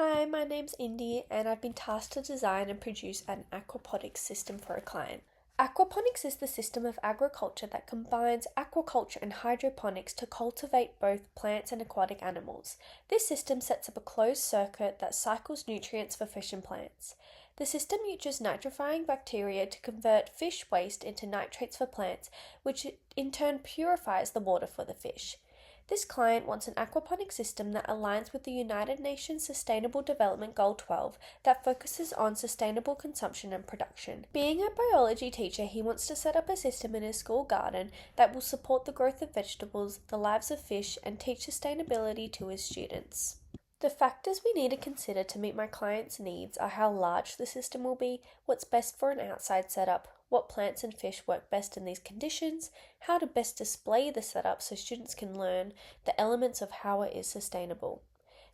Hi, my name's Indy and I've been tasked to design and produce an aquaponics system for a client. Aquaponics is the system of agriculture that combines aquaculture and hydroponics to cultivate both plants and aquatic animals. This system sets up a closed circuit that cycles nutrients for fish and plants. The system uses nitrifying bacteria to convert fish waste into nitrates for plants, which in turn purifies the water for the fish. This client wants an aquaponics system that aligns with the United Nations Sustainable Development Goal 12 that focuses on sustainable consumption and production. Being a biology teacher, he wants to set up a system in his school garden that will support the growth of vegetables, the lives of fish, and teach sustainability to his students. The factors we need to consider to meet my client's needs are how large the system will be, what's best for an outside setup, what plants and fish work best in these conditions, how to best display the setup so students can learn the elements of how it is sustainable.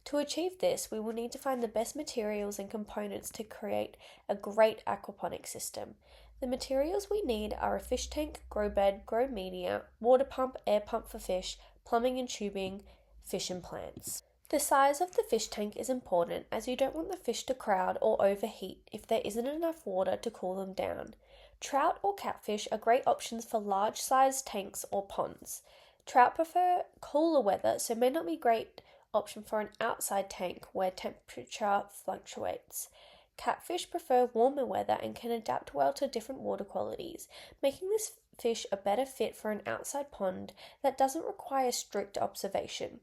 To achieve this, we will need to find the best materials and components to create a great aquaponics system. The materials we need are a fish tank, grow bed, grow media, water pump, air pump for fish, plumbing and tubing, fish and plants. The size of the fish tank is important as you don't want the fish to crowd or overheat if there isn't enough water to cool them down. Trout or catfish are great options for large-sized tanks or ponds. Trout prefer cooler weather, so may not be a great option for an outside tank where temperature fluctuates. Catfish prefer warmer weather and can adapt well to different water qualities, making this fish a better fit for an outside pond that doesn't require strict observation.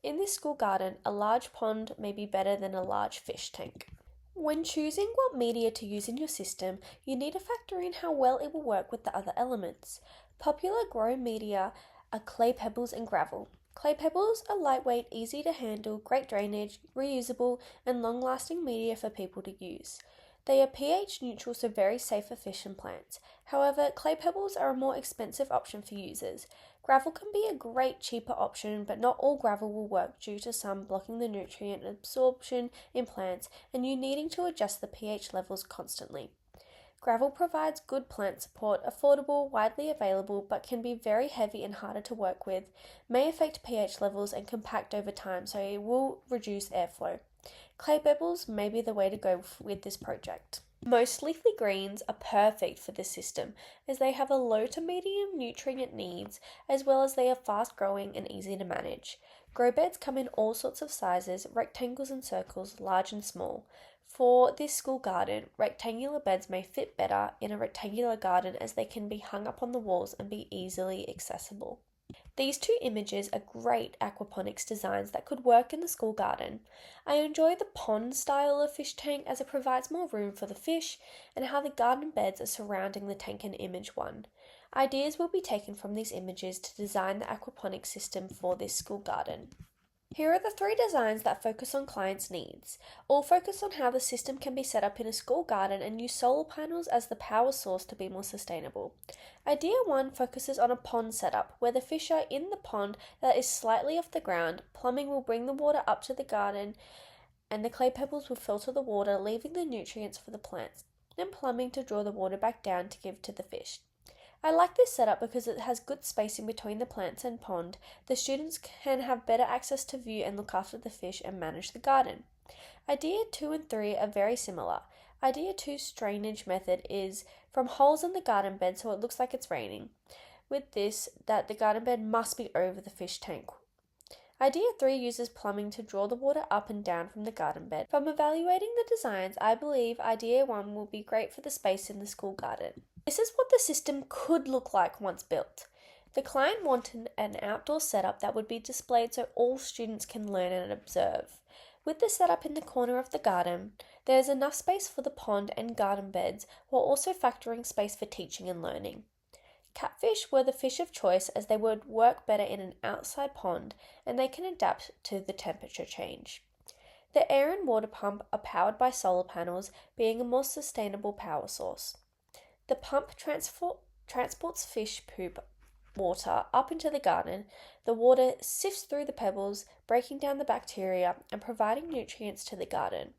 In this school garden, a large pond may be better than a large fish tank. When choosing what media to use in your system, you need to factor in how well it will work with the other elements. Popular grow media are clay pebbles and gravel. Clay pebbles are lightweight, easy to handle, great drainage, reusable, and long-lasting media for people to use. They are pH neutral, so very safe for fish and plants. However, clay pebbles are a more expensive option for users. Gravel can be a great cheaper option, but not all gravel will work due to some blocking the nutrient absorption in plants and you needing to adjust the pH levels constantly. Gravel provides good plant support, affordable, widely available, but can be very heavy and harder to work with, may affect pH levels and compact over time, so it will reduce airflow. Clay pebbles may be the way to go with this project. Most leafy greens are perfect for this system as they have a low to medium nutrient needs as well as they are fast growing and easy to manage. Grow beds come in all sorts of sizes, rectangles and circles, large and small. For this school garden, rectangular beds may fit better in a rectangular garden as they can be hung up on the walls and be easily accessible. These two images are great aquaponics designs that could work in the school garden. I enjoy the pond style of fish tank as it provides more room for the fish and how the garden beds are surrounding the tank in image 1. Ideas will be taken from these images to design the aquaponics system for this school garden. Here are the 3 designs that focus on clients' needs. All focus on how the system can be set up in a school garden and use solar panels as the power source to be more sustainable. Idea 1 focuses on a pond setup where the fish are in the pond that is slightly off the ground. Plumbing will bring the water up to the garden and the clay pebbles will filter the water, leaving the nutrients for the plants, and plumbing to draw the water back down to give to the fish. I like this setup because it has good spacing between the plants and pond. The students can have better access to view and look after the fish and manage the garden. Idea 2 and 3 are very similar. Idea 2's drainage method is from holes in the garden bed so it looks like it's raining. With this, that the garden bed must be over the fish tank. Idea 3 uses plumbing to draw the water up and down from the garden bed. From evaluating the designs, I believe Idea 1 will be great for the space in the school garden. This is what the system could look like once built. The client wanted an outdoor setup that would be displayed so all students can learn and observe. With the setup in the corner of the garden, there is enough space for the pond and garden beds while also factoring space for teaching and learning. Catfish were the fish of choice as they would work better in an outside pond and they can adapt to the temperature change. The air and water pump are powered by solar panels, being a more sustainable power source. The pump transports fish poop water up into the garden. The water sifts through the pebbles, breaking down the bacteria and providing nutrients to the garden.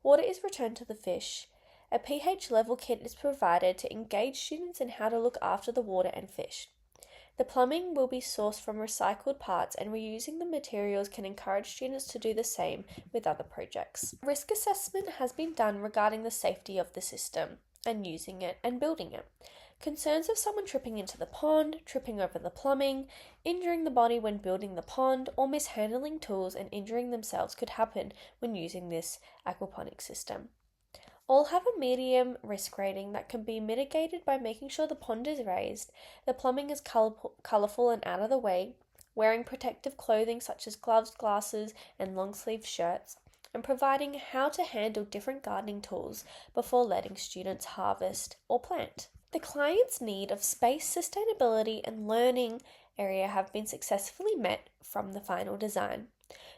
Water is returned to the fish. A pH level kit is provided to engage students in how to look after the water and fish. The plumbing will be sourced from recycled parts, and reusing the materials can encourage students to do the same with other projects. Risk assessment has been done regarding the safety of the system and using it and building it. Concerns of someone tripping into the pond, tripping over the plumbing, injuring the body when building the pond, or mishandling tools and injuring themselves could happen when using this aquaponics system. All have a medium risk rating that can be mitigated by making sure the pond is raised, the plumbing is colourful and out of the way, wearing protective clothing such as gloves, glasses, and long-sleeved shirts, and providing how to handle different gardening tools before letting students harvest or plant. The client's need of space, sustainability, and learning area have been successfully met from the final design.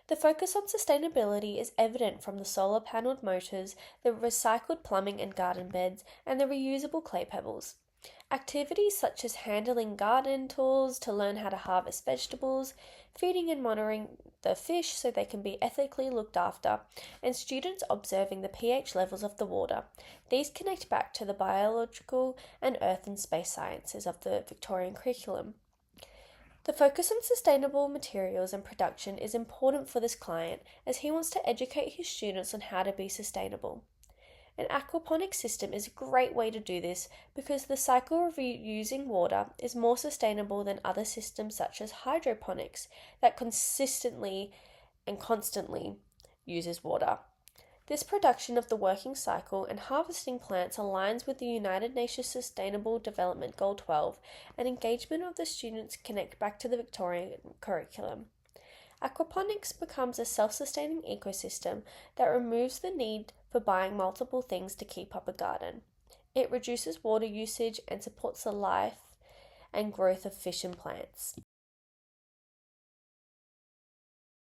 The focus on sustainability is evident from the solar panelled motors, the recycled plumbing and garden beds, and the reusable clay pebbles. Activities such as handling garden tools to learn how to harvest vegetables, feeding and monitoring the fish so they can be ethically looked after, and students observing the pH levels of the water. These connect back to the biological and earth and space sciences of the Victorian curriculum. The focus on sustainable materials and production is important for this client as he wants to educate his students on how to be sustainable. An aquaponics system is a great way to do this because the cycle of reusing water is more sustainable than other systems such as hydroponics that consistently and constantly uses water. This production of the working cycle and harvesting plants aligns with the United Nations Sustainable Development Goal 12, and engagement of the students connect back to the Victorian curriculum. Aquaponics becomes a self-sustaining ecosystem that removes the need for buying multiple things to keep up a garden. It reduces water usage and supports the life and growth of fish and plants.